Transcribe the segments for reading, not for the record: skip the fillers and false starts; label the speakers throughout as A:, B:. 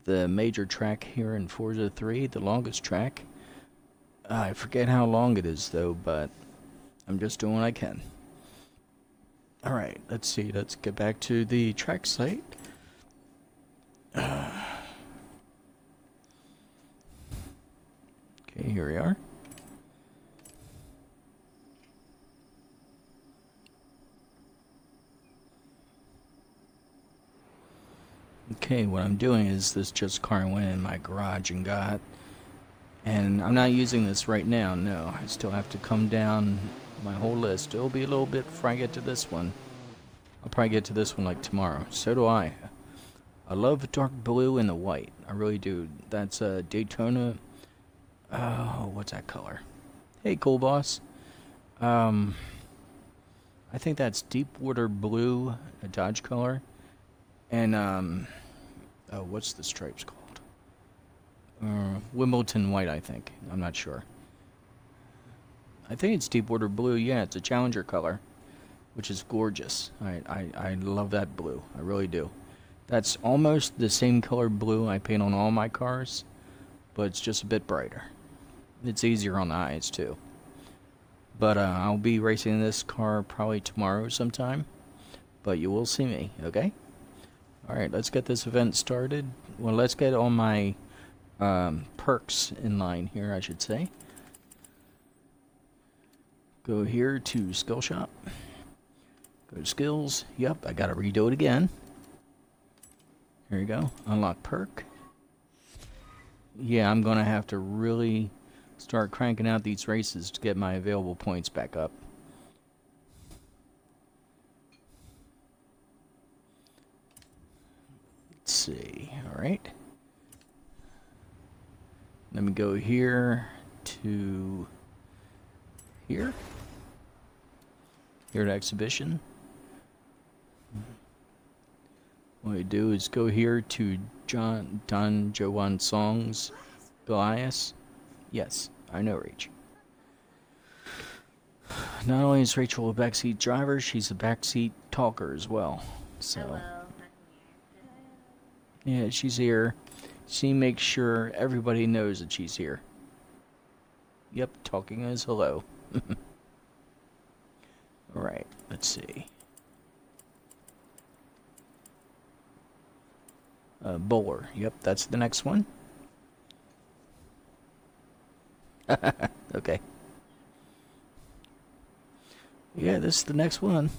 A: the major track here in Forza 3, the longest track. I forget how long it is though, but I'm just doing what I can. Alright, let's see, let's get back to the track site. Okay, here we are. Okay, what I'm doing is this just car I went in my garage and got. And I'm not using this right now, no. I still have to come down my whole list. It'll be a little bit before I get to this one. I'll probably get to this one like tomorrow. So do I. I love dark blue and the white. I really do. That's Daytona. Oh, what's that color? Hey, cool boss. I think that's Deepwater Blue, a Dodge color. And, oh, what's the stripes called? Wimbledon White, I think. I'm not sure. I think it's Deepwater Blue. Yeah, it's a Challenger color, which is gorgeous. I love that blue. I really do. That's almost the same color blue I paint on all my cars, but it's just a bit brighter. It's easier on the eyes, too. But I'll be racing this car probably tomorrow sometime, but you will see me, okay? Alright, let's get this event started. Well, let's get all my perks in line here, I should say. Go here to Skill Shop. Go to Skills. Yep, I gotta redo it again. Here you go. Unlock perk. Yeah, I'm gonna have to really start cranking out these races to get my available points back up. Let's see. Alright. Let me go here to here. Here at Exhibition. What I do is go here to DonJoeWon Song's Goliath. Yes, I know Rach. Not only is Rachel a backseat driver, she's a backseat talker as well. So, hello. Yeah, she's here. She makes sure everybody knows that she's here. Yep, talking is hello. Alright, let's see. Bowler. Yep, that's the next one. Okay. Yeah, this is the next one.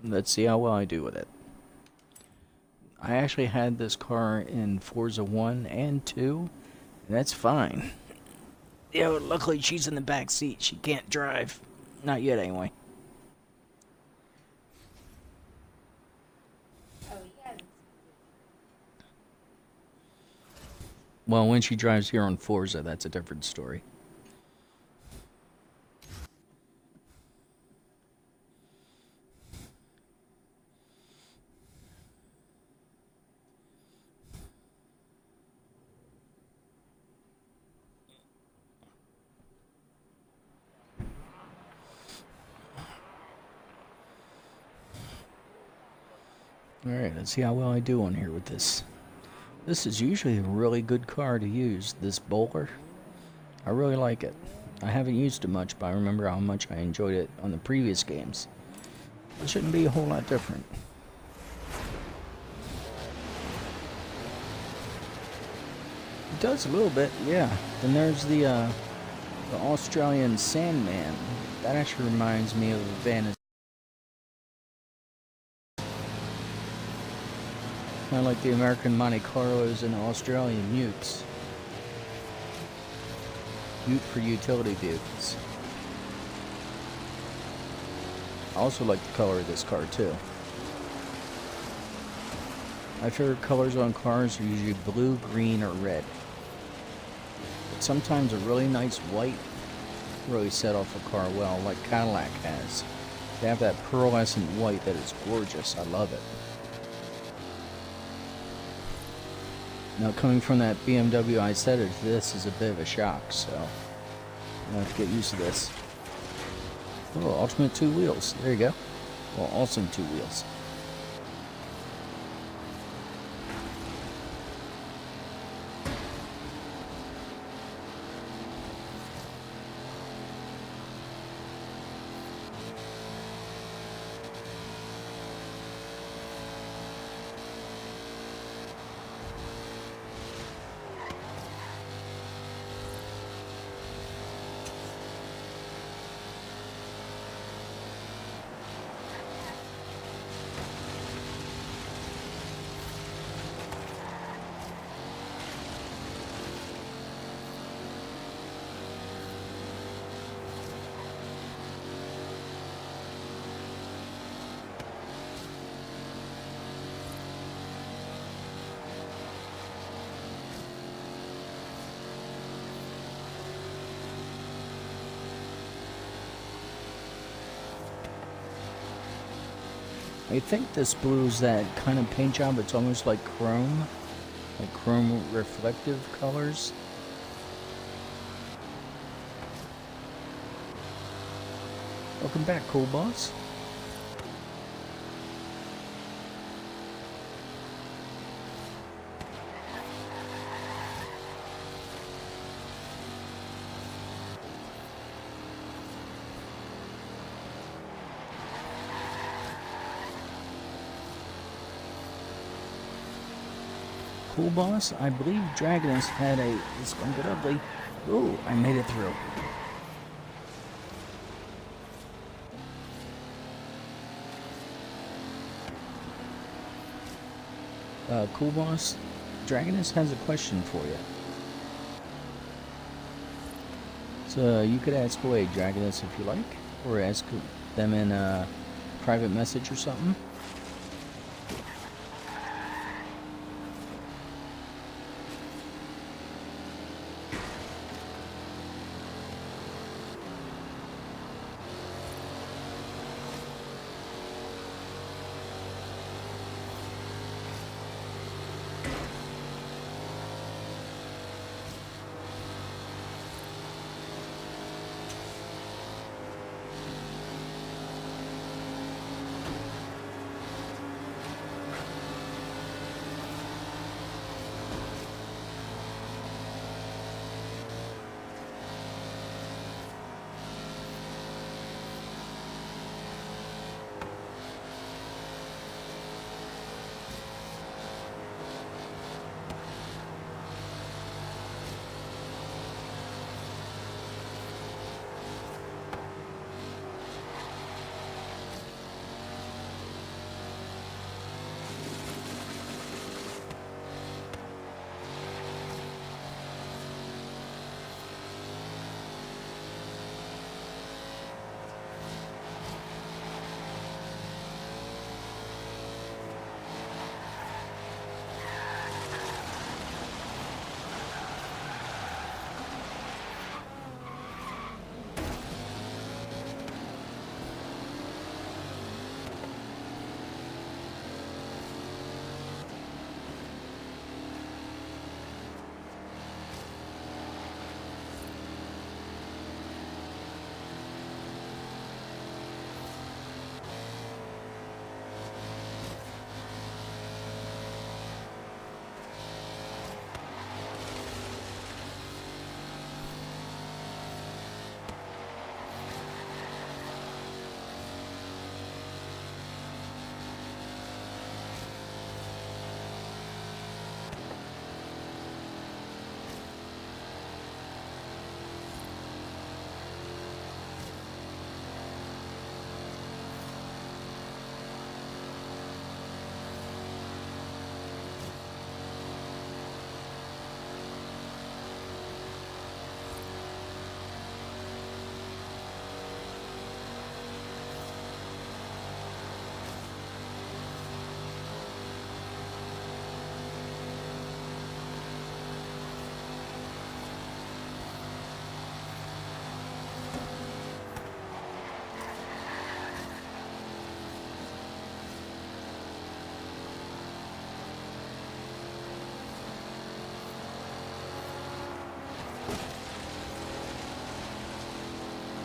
A: Let's see how well I do with it. I actually had this car in Forza 1 and 2, and that's fine. Yeah, but luckily she's in the back seat. She can't drive. Not yet, anyway. Well, when she drives here on Forza, that's a different story. Alright, let's see how well I do on here with this. This is usually a really good car to use, this Bowler. I really like it. I haven't used it much, but I remember how much I enjoyed it on the previous games. It shouldn't be a whole lot different. It does a little bit, yeah. Then there's the Australian Sandman. That actually reminds me of a van. Kind of like the American Monte Carlos and Australian Utes. Ute for utility vehicles. I also like the color of this car too. My favorite colors on cars are usually blue, green, or red. But sometimes a really nice white really set off a car well, like Cadillac has. They have that pearlescent white that is gorgeous. I love it. Now, coming from that BMW i7, this is a bit of a shock, so I have to get used to this. Oh, ultimate 2 wheels. There you go. Well, awesome 2 wheels. I think this blue's that kind of paint job. It's almost like chrome reflective colors. Welcome back, cool boss. Cool boss, I believe Dragonus had a. It's gonna get ugly. Ooh, I made it through. Cool boss, Dragonus has a question for you. So you could ask away Dragonus if you like, or ask them in a private message or something.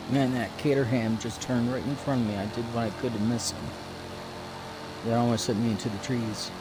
A: Man, that Caterham just turned right in front of me. I did what I could to miss him. That almost sent me into the trees.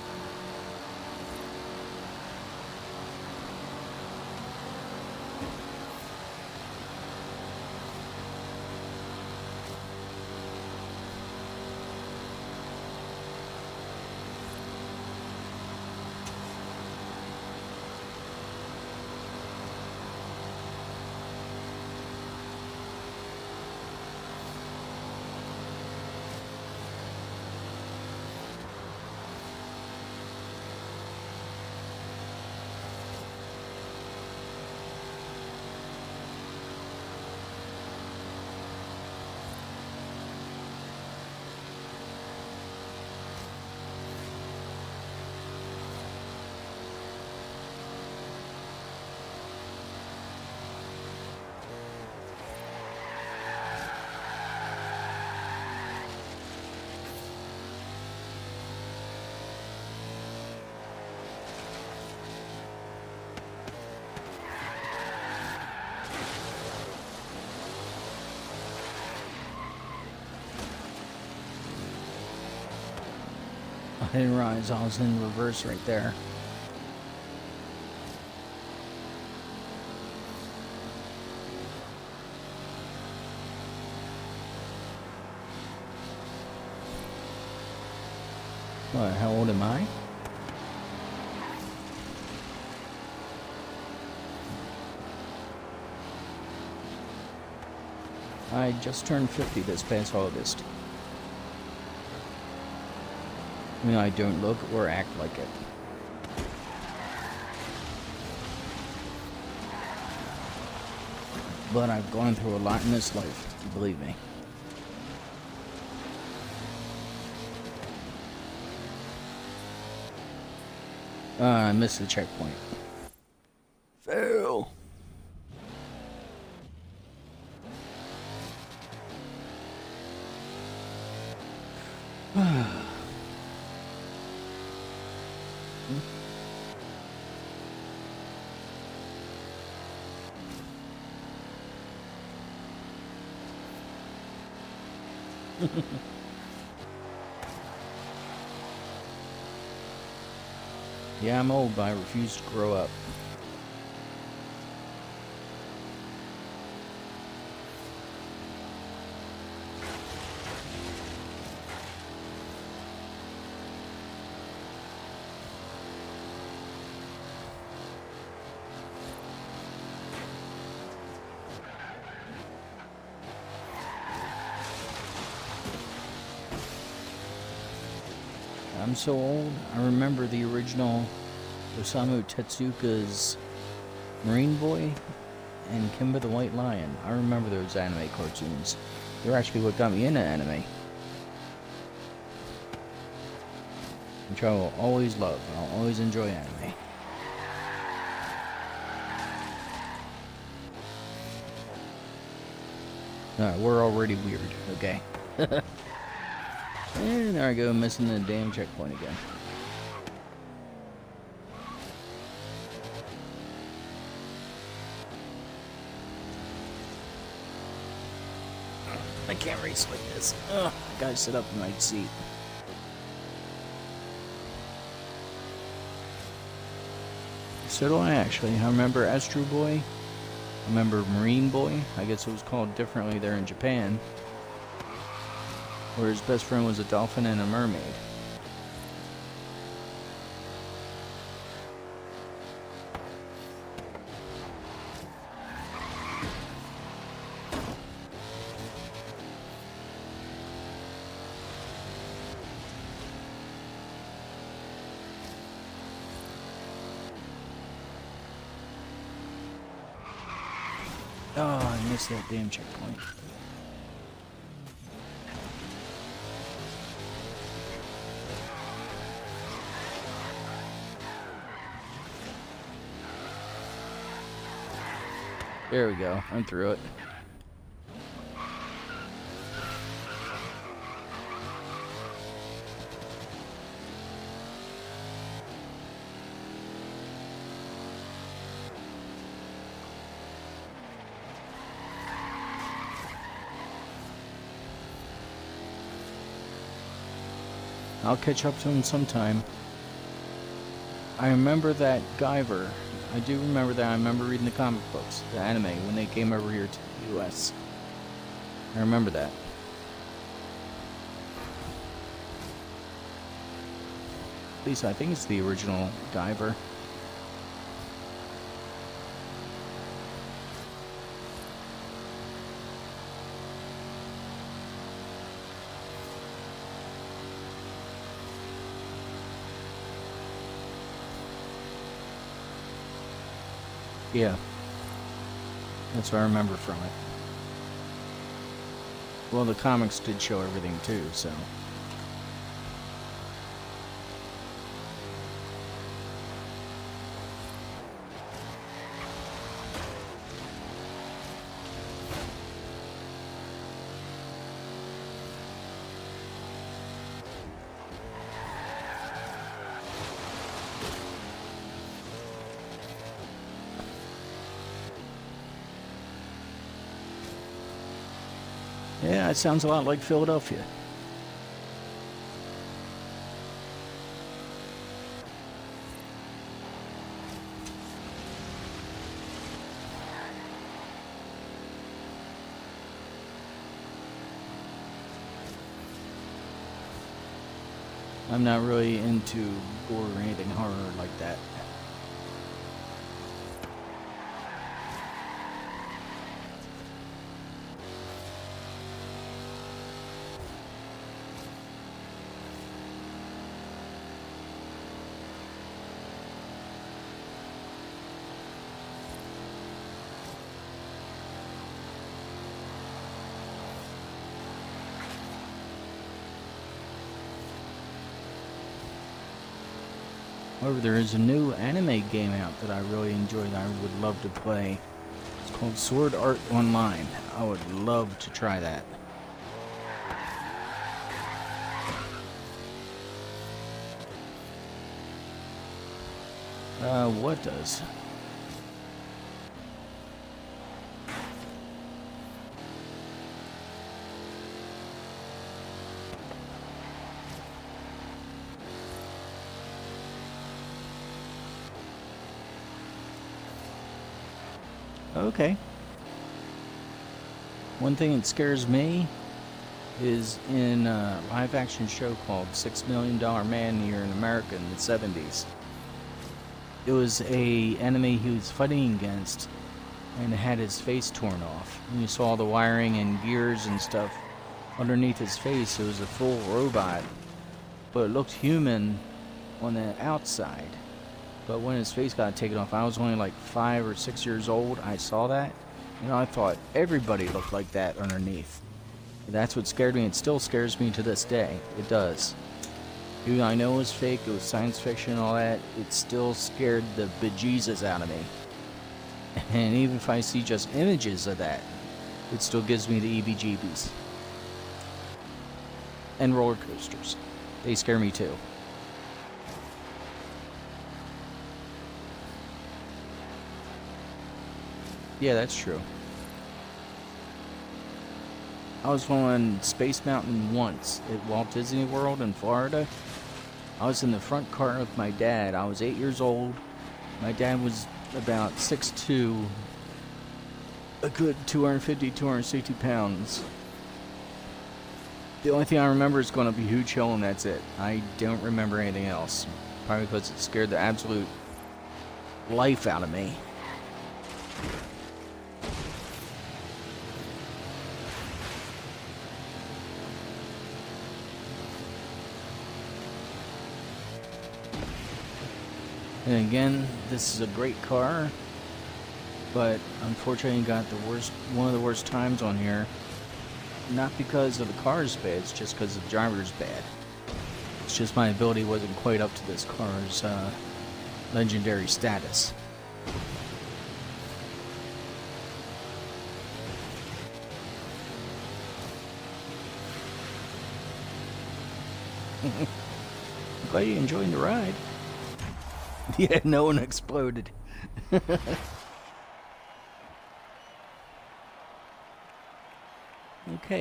A: I didn't realize I was in reverse right there. What, how old am I? I just turned 50 this past August. I mean, I don't look or act like it. But I've gone through a lot in this life, believe me. I missed the checkpoint. Fail. Yeah, I'm old, but I refuse to grow up. I'm so old, I remember the original Osamu Tezuka's Marine Boy and Kimba the White Lion. I remember those anime cartoons. They're actually what got me into anime, which I will always love. I'll always enjoy anime. We're already weird, okay. And there I go, missing the damn checkpoint again. I can't race like this. Ugh, I gotta sit up in my seat. So do I actually. I remember Astro Boy. I remember Marine Boy. I guess it was called differently there in Japan. Where his best friend was a dolphin and a mermaid. Oh, I missed that damn checkpoint. There we go. I'm through it. I'll catch up to him sometime. I remember that Guyver. I do remember that. I remember reading the comic books, the anime, when they came over here to the US. I remember that. At least I think it's the original Guyver. Yeah. That's what I remember from it. Well, the comics did show everything too, so. Yeah, it sounds a lot like Philadelphia. I'm not really into gore or anything horror like that. However, there is a new anime game out that I really enjoy that I would love to play. It's called Sword Art Online. I would love to try that. What does? Okay. One thing that scares me is in a live action show called $6 Million Man here in America in the 70s. It was a enemy he was fighting against and had his face torn off. And you saw the wiring and gears and stuff underneath his face. It was a full robot, but it looked human on the outside. But when his face got taken off, I was only like 5 or 6 years old. I saw that, and I thought everybody looked like that underneath. That's what scared me. It still scares me to this day. It does. Even though I know it was fake, it was science fiction and all that, it still scared the bejesus out of me. And even if I see just images of that, it still gives me the EBGBs. And roller coasters. They scare me too. Yeah, that's true. I was on Space Mountain once at Walt Disney World in Florida. I was in the front car with my dad. I was 8 years old. My dad was about 6'2", a good 250, 260 pounds. The only thing I remember is going to be Huge Hill, and that's it. I don't remember anything else. Probably because it scared the absolute life out of me. And again, this is a great car, but unfortunately got one of the worst times on here. Not because of the car's bad, it's just because the driver's bad. It's just my ability wasn't quite up to this car's legendary status. I'm glad you're enjoying the ride. Yeah, no one exploded. Okay,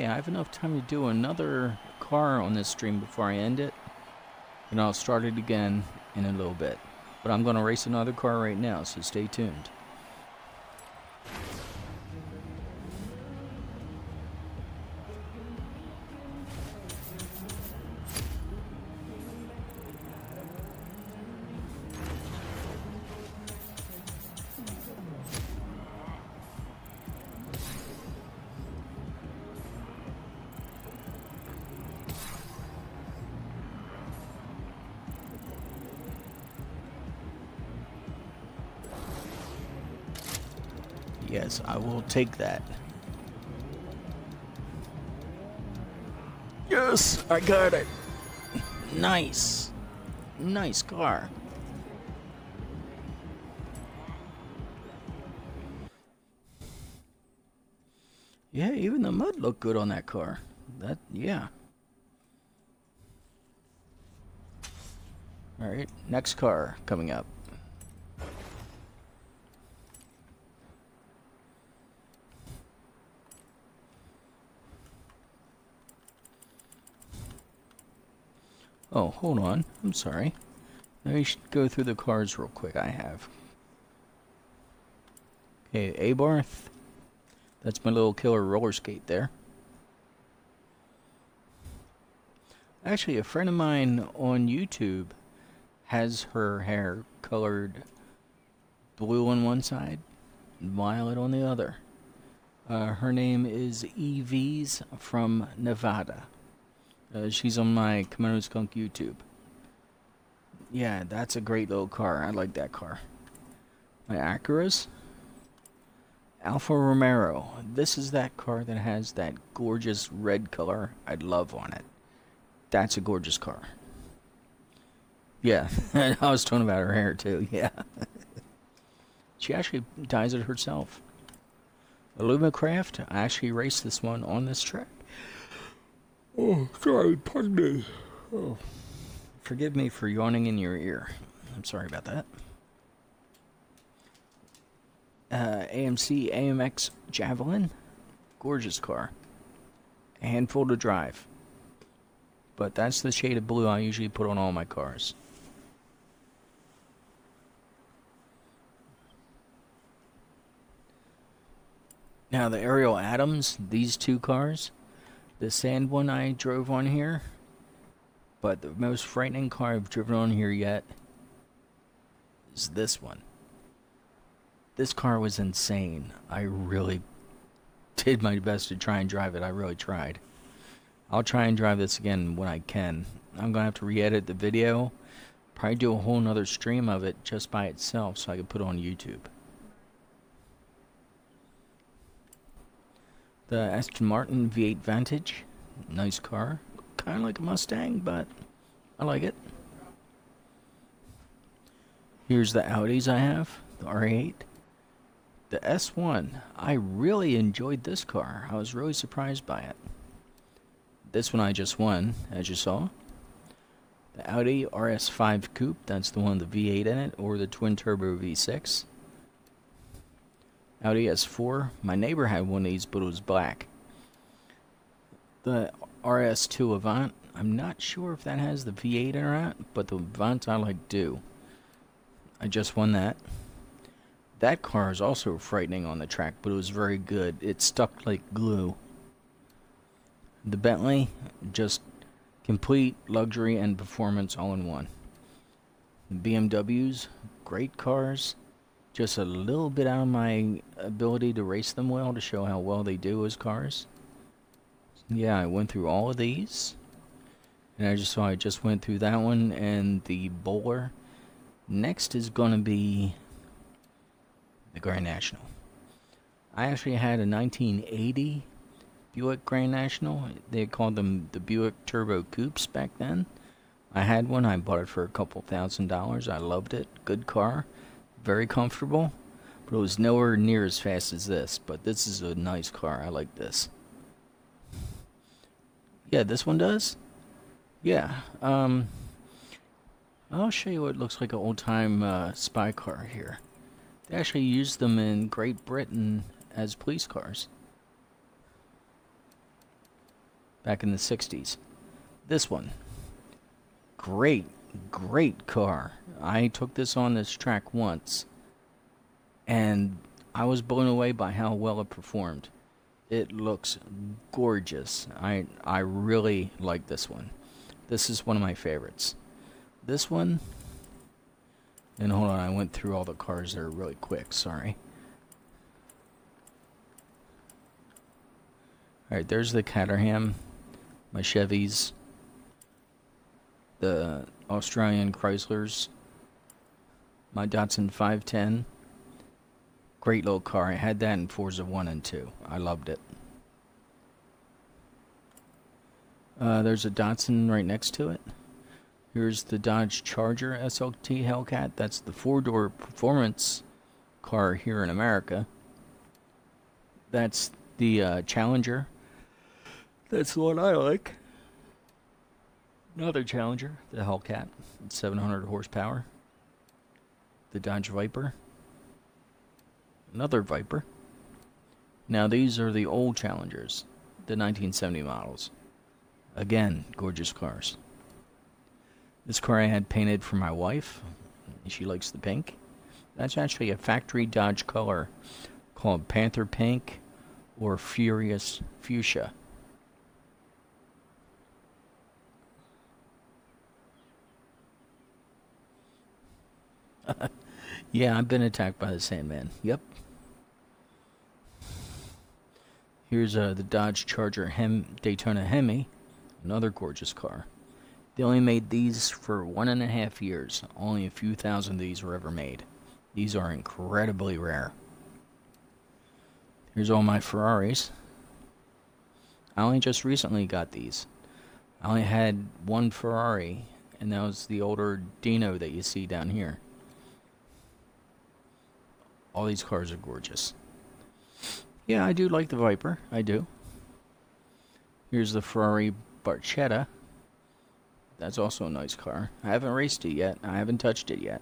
A: I have enough time to do another car on this stream before I end it. And I'll start it again in a little bit. But I'm going to race another car right now, so stay tuned. Yes, I will take that. Yes, I got it. Nice. Nice car. Yeah, even the mud looked good on that car. Yeah. Alright, next car coming up. Oh, hold on. I'm sorry. Let me go through the cars real quick I have. Okay, Abarth. That's my little killer roller skate there. Actually, a friend of mine on YouTube has her hair colored blue on one side, violet on the other. Her name is EVs from Nevada. She's on my Kimonoskunk YouTube. Yeah, that's a great little car. I like that car. My Acuras. Alfa Romero. This is that car that has that gorgeous red color I'd love on it. That's a gorgeous car. Yeah, I was talking about her hair too, yeah. She actually dyes it herself. Alumacraft, I actually raced this one on this track. Oh, sorry, pardon me. Oh. Forgive me for yawning in your ear. I'm sorry about that. AMC AMX Javelin. Gorgeous car. A handful to drive. But that's the shade of blue I usually put on all my cars. Now the Ariel Adams, these two cars. The sand one I drove on here. But the most frightening car I've driven on here yet is this one. This car was insane. I really did my best to try and drive it. I really tried. I'll try and drive this again when I can. I'm going to have to re-edit the video. Probably do a whole nother stream of it just by itself so I can put it on YouTube. The Aston Martin V8 Vantage. Nice car. Kind of like a Mustang, but I like it. Here's the Audis I have. The R8. The S1. I really enjoyed this car. I was really surprised by it. This one I just won, as you saw. The Audi RS5 Coupe. That's the one with the V8 in it, or the twin-turbo V6. Audi S4. My neighbor had one of these, but it was black. The RS2 Avant. I'm not sure if that has the V8 or not, but the Avant I like do. I just won that. That car is also frightening on the track, but it was very good. It stuck like glue. The Bentley, just complete luxury and performance all in one. The BMWs, great cars. Just a little bit out of my ability to race them well to show how well they do as cars. Yeah, I went through all of these. And I just went through that one and the Bowler. Next is going to be the Grand National. I actually had a 1980 Buick Grand National. They called them the Buick Turbo Coupes back then. I had one. I bought it for a couple $1,000s. I loved it. Good car. Very comfortable. But it was nowhere near as fast as this. But this is a nice car. I like this. Yeah, this one does. Yeah. I'll show you what looks like an old-time spy car here. They actually used them in Great Britain as police cars back in the 60s. This one. Great car. I took this on this track once, and I was blown away by how well it performed. It looks gorgeous. I really like this one. This is one of my favorites. This one, and hold on, I went through all the cars there really quick, sorry. Alright, there's the Caterham, my Chevys, the Australian Chryslers, my Datsun 510. Great little car. I had that in Forza 1 and 2. I loved it. There's a Datsun right next to it. Here's the Dodge Charger SLT Hellcat. That's the four-door performance car here in America. That's the Challenger. That's the one I like. Another Challenger, the Hellcat. It's 700 horsepower. The Dodge Viper. Another Viper. Now these are the old Challengers, the 1970 models. Again, gorgeous cars. This car I had painted for my wife. She likes the pink. That's actually a factory Dodge color called Panther Pink or Furious Fuchsia. Yeah, I've been attacked by the Sandman. Yep. Here's the Dodge Charger Daytona Hemi. Another gorgeous car. They only made these for 1.5 years. Only a few thousand of these were ever made. These are incredibly rare. Here's all my Ferraris. I only just recently got these. I only had one Ferrari, and that was the older Dino that you see down here. All these cars are gorgeous. Yeah, I do like the Viper. I do. Here's the Ferrari Barchetta. That's also a nice car. I haven't raced it yet. I haven't touched it yet.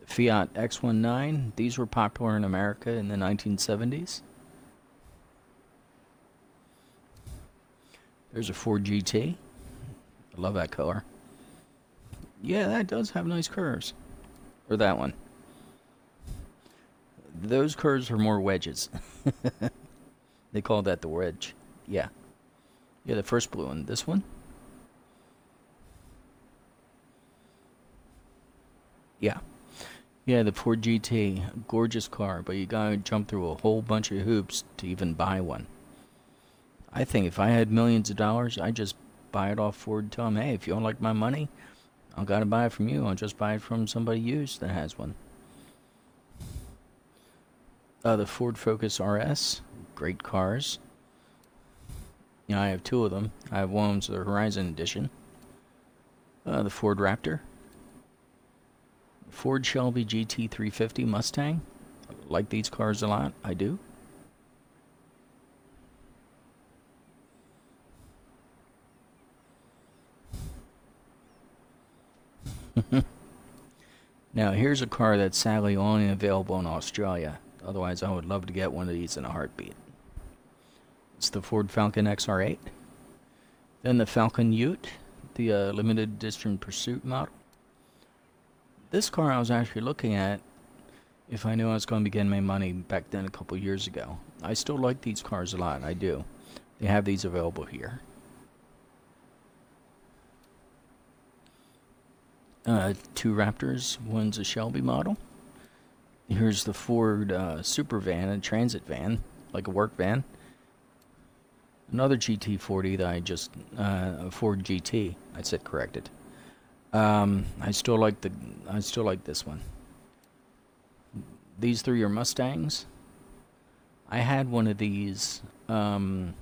A: The Fiat X19. These were popular in America in the 1970s. There's a Ford GT. I love that color. Yeah, that does have nice curves. Or that one. Those curves are more wedges. They call that the wedge. Yeah. Yeah, the first blue one. This one? Yeah. Yeah, the Ford GT. Gorgeous car, but you gotta jump through a whole bunch of hoops to even buy one. I think if I had millions of dollars, I'd just buy it off Ford and tell them, hey, if you don't like my money, I'll gotta buy it from you. I'll just buy it from somebody used that has one. The Ford Focus RS. Great cars. You know, I have two of them. I have one's the Horizon Edition. The Ford Raptor. Ford Shelby GT350 Mustang. I like these cars a lot. I do. Now, here's a car that's sadly only available in Australia. Otherwise, I would love to get one of these in a heartbeat. It's the Ford Falcon XR8. Then the Falcon Ute, the limited edition Pursuit model. This car I was actually looking at if I knew I was going to be getting my money back then a couple years ago. I still like these cars a lot. I do. They have these available here. Two Raptors. One's a Shelby model. Here's the Ford Super Van, a transit van, like a work van. Another GT40 that I just, Ford GT, I said corrected. I still like this one. These three are Mustangs. I had one of these, not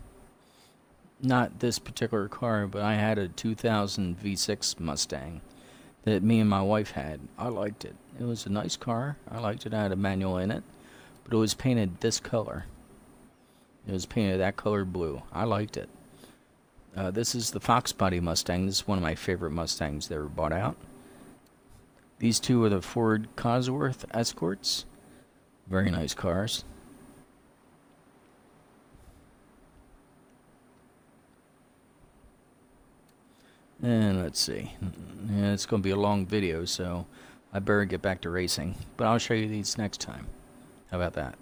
A: this particular car, but I had a 2000 V6 Mustang that me and my wife had. I liked it. It was a nice car. I liked it. I had a manual in it, but it was painted this color. It was painted that color blue. I liked it. This is the Fox Body Mustang. This is one of my favorite Mustangs that ever bought out. These two are the Ford Cosworth Escorts. Very nice cars. And let's see. Yeah, it's going to be a long video, so I better get back to racing. But I'll show you these next time. How about that?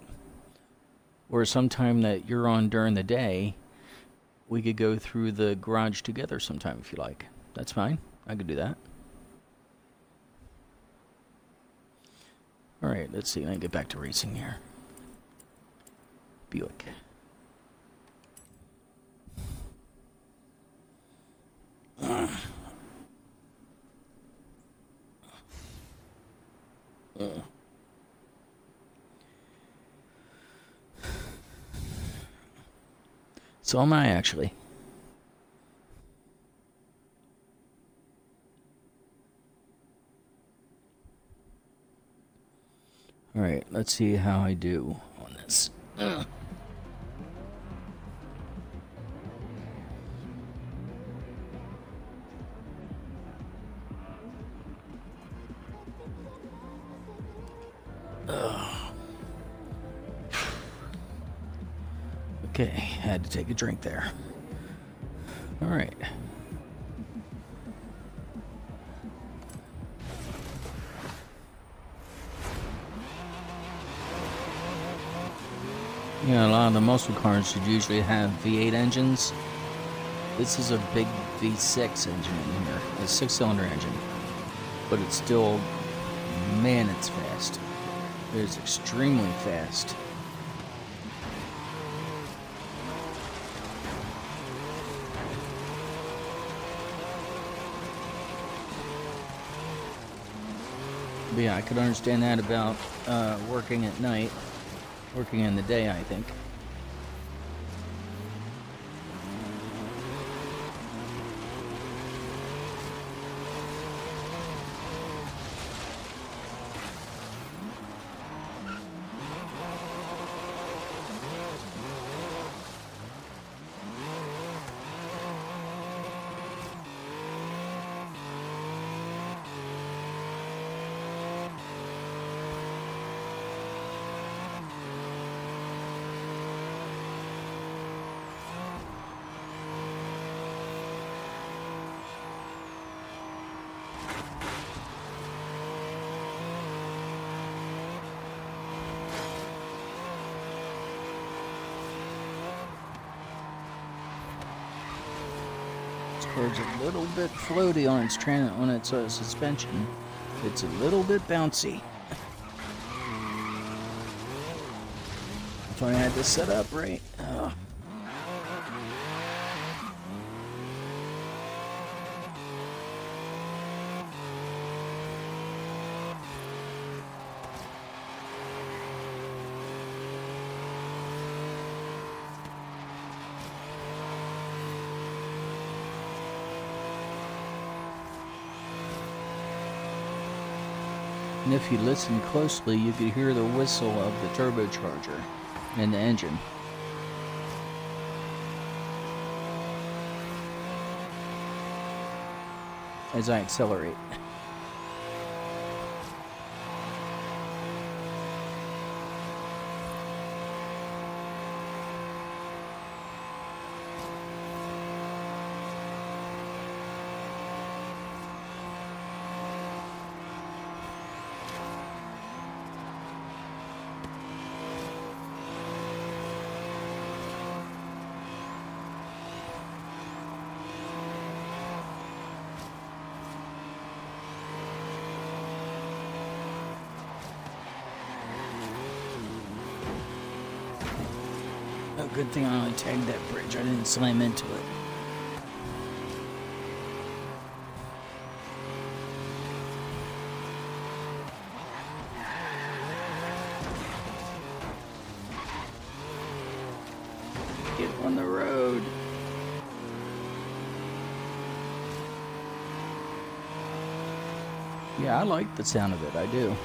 A: Or sometime that you're on during the day, we could go through the garage together sometime if you like. That's fine. I could do that. Alright, let's see. Let me get back to racing here. Buíck. So am I, actually. Alright, let's see how I do on this. Okay, had to take a drink there. Alright. Yeah, a lot of the muscle cars should usually have V8 engines. This is a big V6 engine in here, a 6-cylinder engine. But it's still man, it's fast. It is extremely fast. But yeah, I could understand that about working at night. Working in the day, I think. It's a little bit floaty on its suspension. It's a little bit bouncy. That's why I had this set up right. And if you listen closely, you could hear the whistle of the turbocharger and the engine. As I accelerate. Oh, good thing I only tagged that bridge. I didn't slam into it. Get on the road. Yeah, I like the sound of it. I do.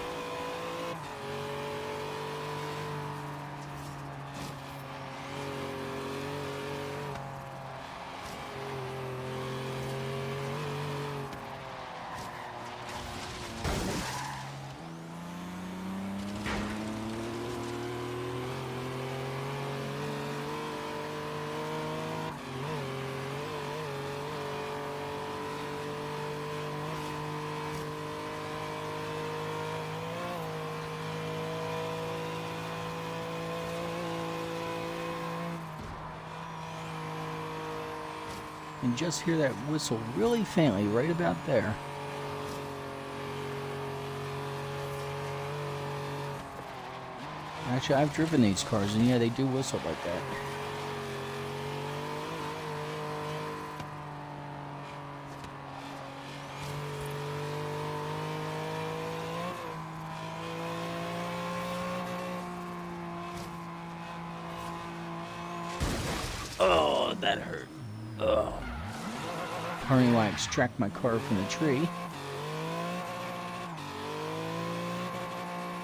A: And just hear that whistle really faintly right about there. Actually, I've driven these cars, and yeah, they do whistle like that. Oh, that hurt. Oh. Hurry while I extract my car from the tree.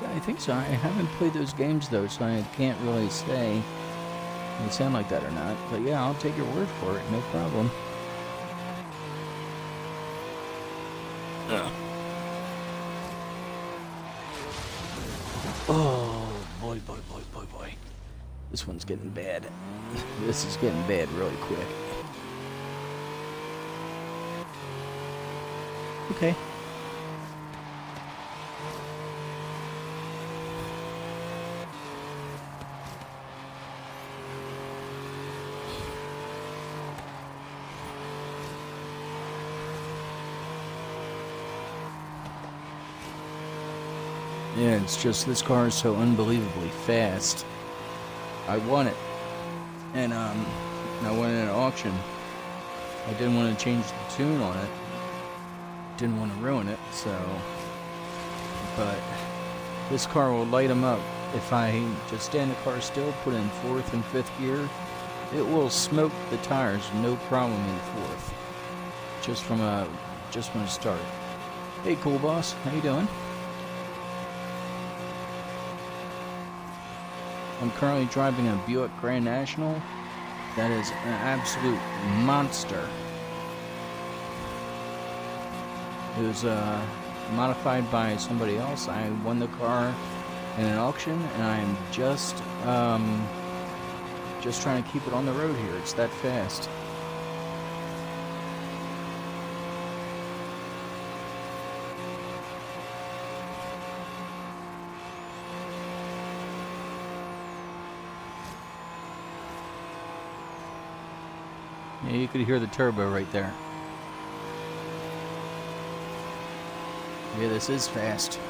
A: Yeah, I think so. I haven't played those games though, so I can't really say if they sound like that or not. But yeah, I'll take your word for it, no problem. Oh, boy, boy, boy, boy, boy. This one's getting bad. This is getting bad really quick. Okay. Yeah, it's just this car is so unbelievably fast. I want it, and I went in an auction. I didn't want to change the tune on it. Didn't want to ruin it, so. But this car will light them up. If I just stand the car still, put in 4th and 5th gear, it will smoke the tires, no problem in 4th. Just from a start. Hey, cool boss, how you doing? I'm currently driving a Buick Grand National. That is an absolute monster. It was modified by somebody else. I won the car in an auction, and I am just trying to keep it on the road here. It's that fast. Yeah, you could hear the turbo right there. Yeah, this is fast.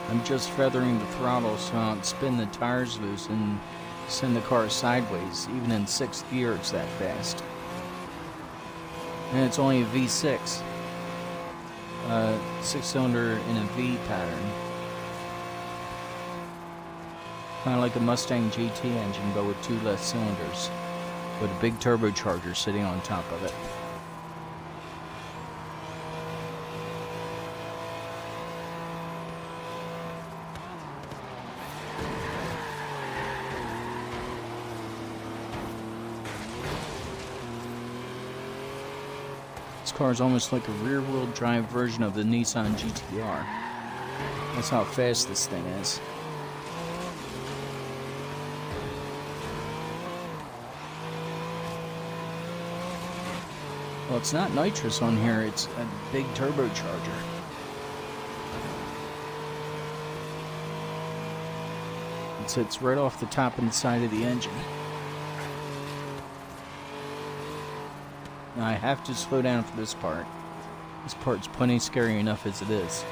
A: I'm just feathering the throttle so I don't spin the tires loose and send the car sideways. Even in 6th gear, it's that fast. And it's only a V6. 6-cylinder in a V pattern. Kind of like a Mustang GT engine, but with 2 less cylinders. With a big turbocharger sitting on top of it. This car is almost like a rear-wheel drive version of the Nissan GTR. That's how fast this thing is. Well, it's not nitrous on here, it's a big turbocharger. It sits right off the top and side of the engine. Now I have to slow down for this part. This part's plenty scary enough as it is.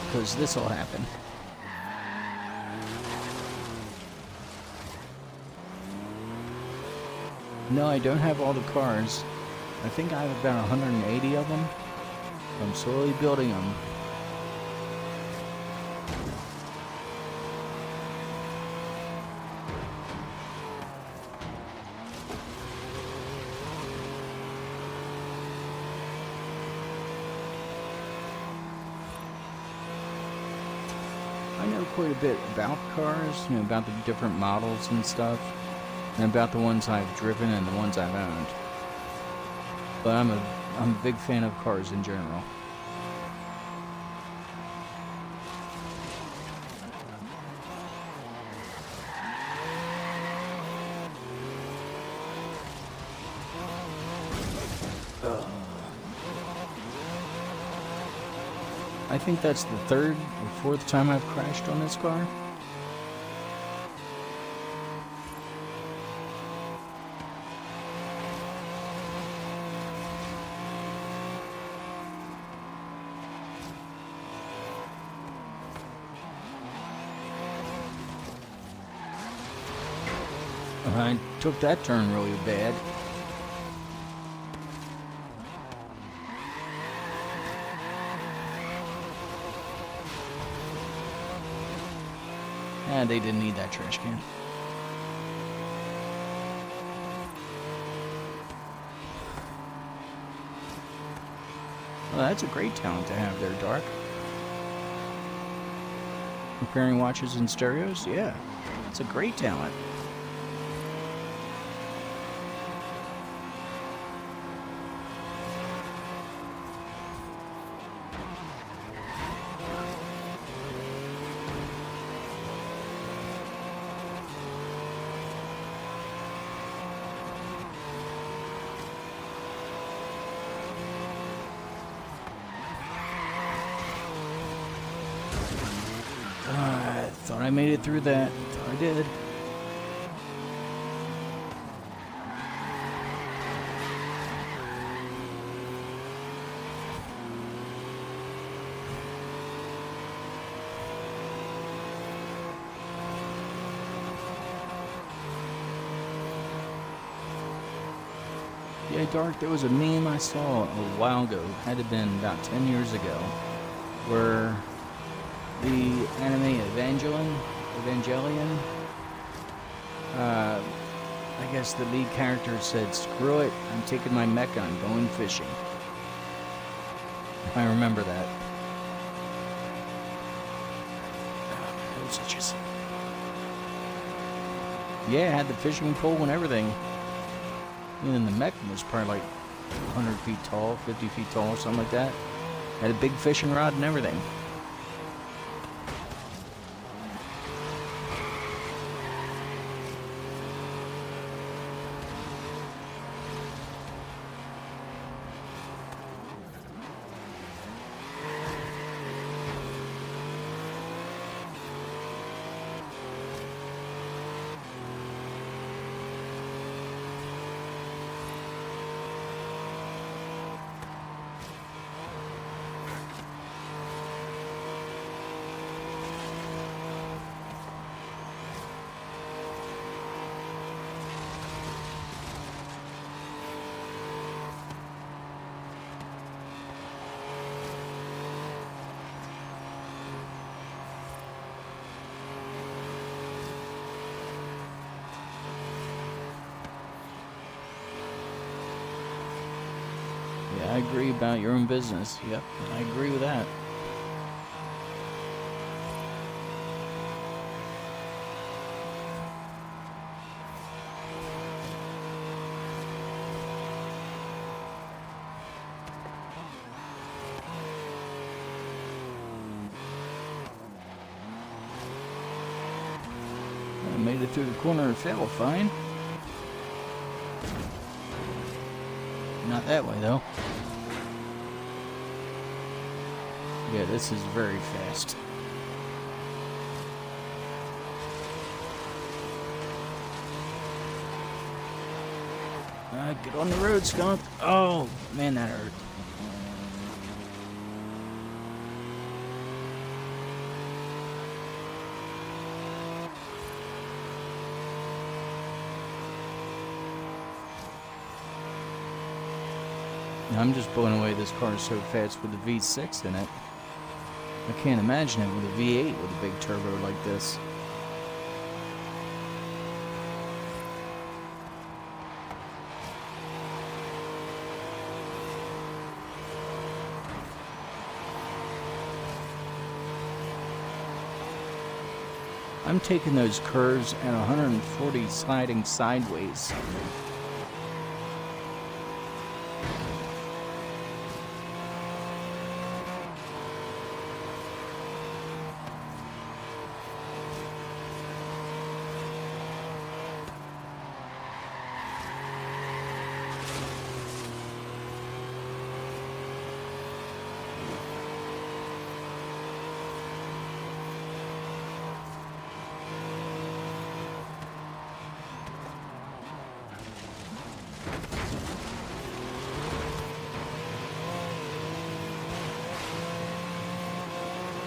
A: Because this will happen. No, I don't have all the cars. I think I have about 180 of them. I'm slowly building them. I know quite a bit about cars, you know, about the different models and stuff. And about the ones I've driven and the ones I've owned. But I'm a big fan of cars in general. I think that's the 3rd or 4th time I've crashed on this car. I took that turn really bad. And they didn't need that trash can. Well, that's a great talent to have there, Dark. Repairing watches and stereos? Yeah, that's a great talent. Thought I made it through that. Thought I did. Hey, Dark, there was a meme I saw a while ago, had to have been about 10 years ago, where the anime Evangelion, I guess the lead character said, "Screw it, I'm taking my mecha and I'm going fishing." I remember that. It was such a... Yeah, it had the fishing pole and everything. And the mech was probably like 100 feet tall, 50 feet tall, something like that. Had a big fishing rod and everything. Yeah, I agree about your own business. Yep, I agree with that. I made it through the corner and fell fine. Not that way, though. Yeah, this is very fast. Get on the road, skunk. Oh, man, that hurt. I'm just blowing away. This car is so fast with the V6 in it. I can't imagine it with a V8 with a big turbo like this. I'm taking those curves at 140 sliding sideways.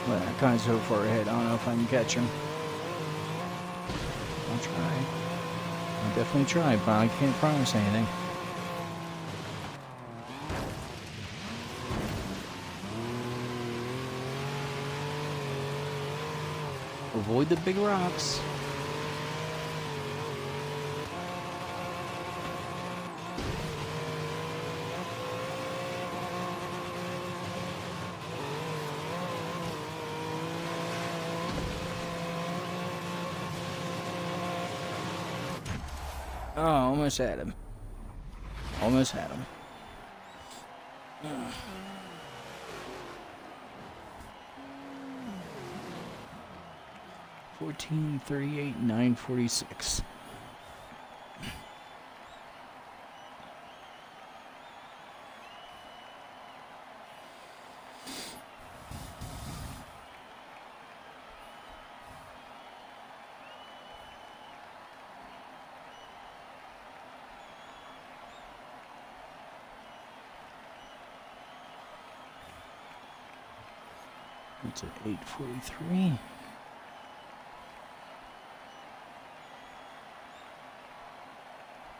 A: Well, that guy's so far ahead, I don't know if I can catch him. I'll try. I'll definitely try, but I can't promise anything. Avoid the big rocks. Oh, almost had him. Almost had him. 14:38, 9:46. It's at 8:43.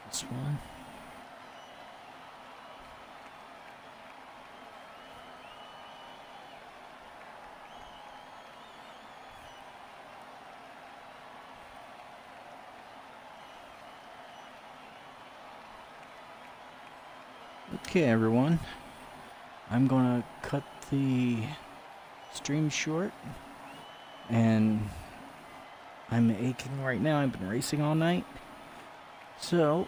A: This one. Okay, everyone. I'm gonna cut the stream short, and I'm aching right now. I've been racing all night, so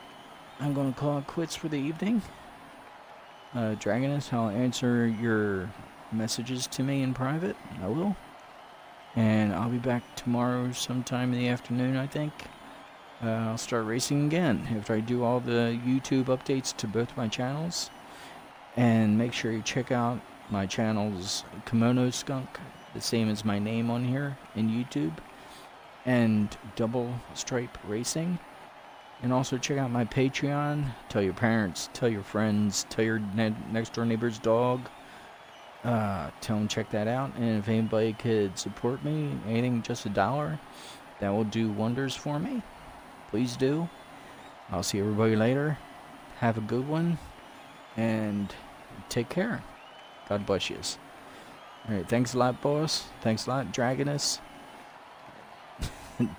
A: I'm gonna call it quits for the evening. Dragonus, I'll answer your messages to me in private. I will. And I'll be back tomorrow sometime in the afternoon, I think. I'll start racing again after I do all the YouTube updates to both my channels. And make sure you check out my channel's Kimonoskunk, the same as my name on here in YouTube, and Double Stripe Racing. And also check out my Patreon. Tell your parents, tell your friends, tell your next door neighbor's dog. Tell them check that out. And if anybody could support me, anything just $1, that will do wonders for me. Please do. I'll see everybody later. Have a good one, and take care. God bless you. Alright, thanks a lot, boss. Thanks a lot, Dragonus.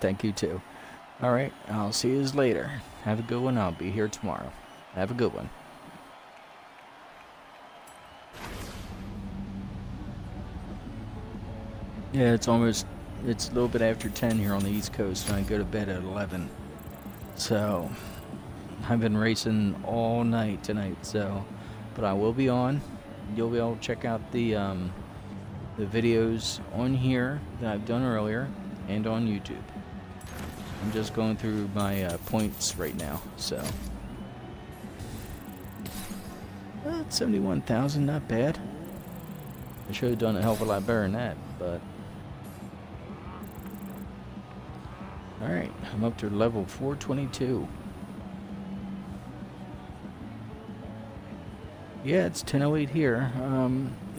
A: Thank you too. Alright, I'll see you later. Have a good one. I'll be here tomorrow. Have a good one. Yeah, it's a little bit after 10 here on the East Coast, and I go to bed at 11. So, I've been racing all night tonight, so, but I will be on. You'll be able to check out the videos on here that I've done earlier and on YouTube. I'm just going through my points right now, so. 71,000, not bad. I should have done a hell of a lot better than that, but. Alright, I'm up to level 422. Yeah, it's 10:08 here.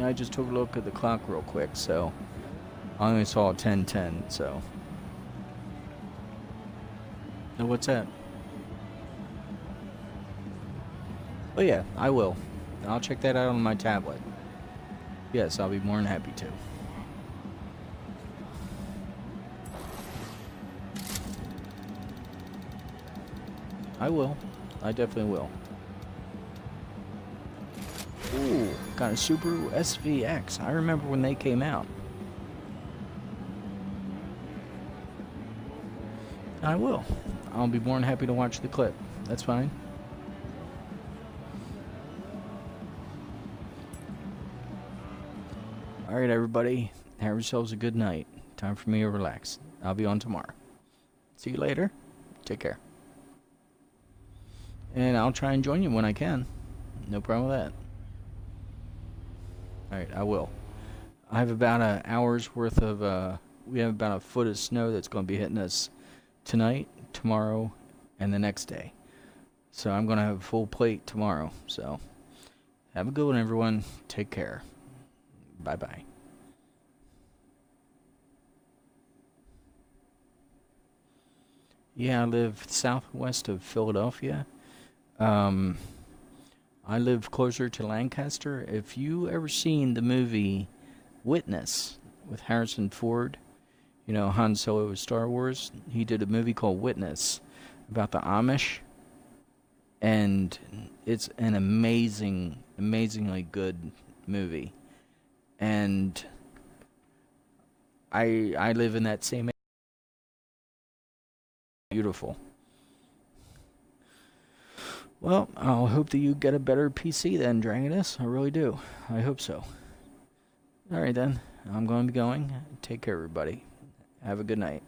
A: I just took a look at the clock real quick, so I only saw 10:10, so. Now what's that? Oh yeah, I will. I'll check that out on my tablet. Yes, I'll be more than happy to. I will. I definitely will. Ooh, got a Subaru SVX. I remember when they came out. I will. I'll be more than happy to watch the clip. That's fine. Alright, everybody. Have yourselves a good night. Time for me to relax. I'll be on tomorrow. See you later. Take care. And I'll try and join you when I can. No problem with that. Alright, I will. I have about an hour's worth of, we have about a foot of snow that's going to be hitting us tonight, tomorrow, and the next day. So I'm going to have a full plate tomorrow. So, have a good one, everyone. Take care. Bye-bye. Yeah, I live southwest of Philadelphia. I live closer to Lancaster. If you ever seen the movie Witness with Harrison Ford, you know, Han Solo with Star Wars, he did a movie called Witness about the Amish, and it's an amazingly good movie. And I live in that same area. Beautiful. Well, I'll hope that you get a better PC then, Dragonus. I really do. I hope so. Alright then. I'm going to be going. Take care, everybody. Have a good night.